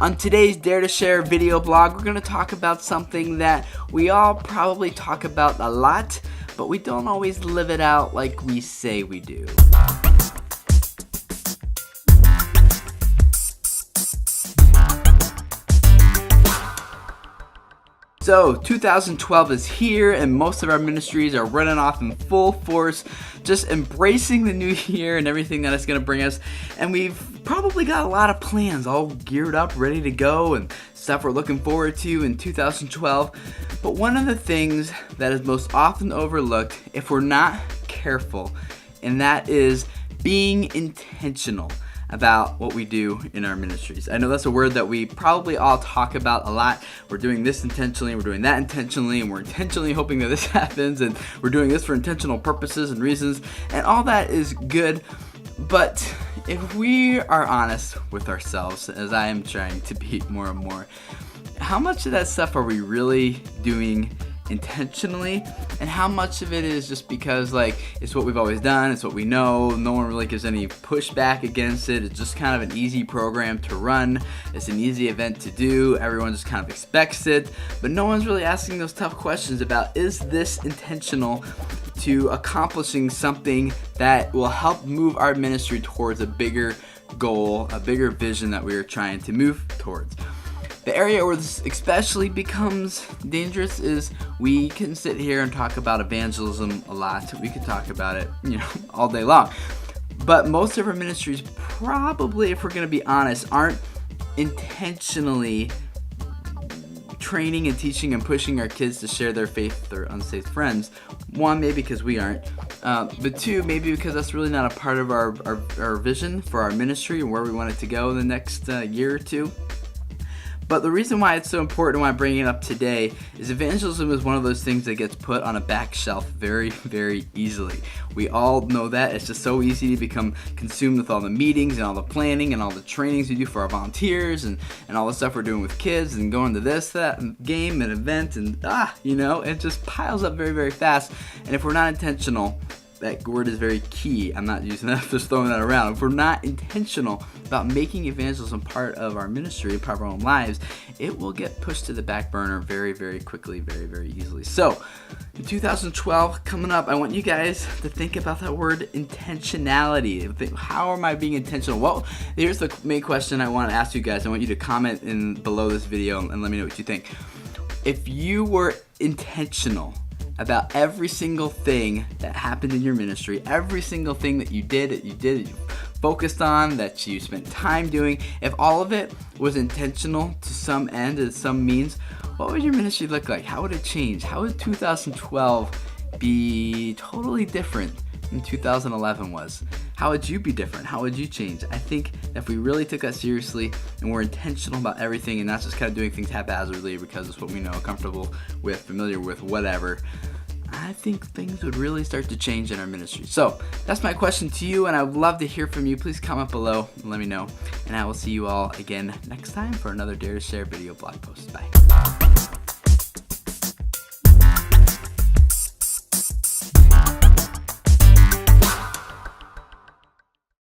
On today's Dare to Share video blog, we're going to talk about something that we all probably talk about a lot, but we don't always live it out like we say we do. So 2012 is here and most of our ministries are running off in full force, just embracing the new year and everything that it's going to bring us. And we've probably got a lot of plans all geared up, ready to go, and stuff we're looking forward to in 2012. But one of the things that is most often overlooked if we're not careful, and that is being intentional about what we do in our ministries. I know that's a word that we probably all talk about a lot. We're doing this intentionally, we're doing that intentionally, and we're intentionally hoping that this happens, and we're doing this for intentional purposes and reasons, and all that is good. But if we are honest with ourselves, as I am trying to be more and more, how much of that stuff are we really doing intentionally, and how much of it is just because it's what we've always done, it's what we know, no one really gives any pushback against it, it's just kind of an easy program to run, it's an easy event to do, everyone just kind of expects it, but no one's really asking those tough questions about, is this intentional to accomplishing something that will help move our ministry towards a bigger goal, a bigger vision that we are trying to move towards. The area where this especially becomes dangerous is we can sit here and talk about evangelism a lot. We could talk about it, all day long. But most of our ministries probably, if we're going to be honest, aren't intentionally training and teaching and pushing our kids to share their faith with their unsaved friends. One, maybe because we aren't. But two, maybe because that's really not a part of our vision for our ministry and where we want it to go in the next year or two. But the reason why it's so important, why I'm bringing it up today, is evangelism is one of those things that gets put on a back shelf very, very easily. We all know that. It's just so easy to become consumed with all the meetings and all the planning and all the trainings we do for our volunteers and all the stuff we're doing with kids and going to this, that game and event and it just piles up very, very fast. And if we're not intentional, that word is very key. I'm not using that, just throwing that around. If we're not intentional about making evangelism part of our ministry, part of our own lives, it will get pushed to the back burner very, very quickly, very, very easily. So, in 2012, coming up, I want you guys to think about that word intentionality. How am I being intentional? Well, here's the main question I want to ask you guys. I want you to comment below this video and let me know what you think. If you were intentional about every single thing that happened in your ministry, every single thing that you did, that you focused on, that you spent time doing, if all of it was intentional to some end and some means, what would your ministry look like? How would it change? How would 2012 be totally different than 2011 was? How would you be different? How would you change? I think if we really took that seriously and we're intentional about everything and not just kind of doing things haphazardly because it's what we know, comfortable with, familiar with, whatever, I think things would really start to change in our ministry. So that's my question to you, and I would love to hear from you. Please comment below and let me know. And I will see you all again next time for another Dare to Share video blog post. Bye.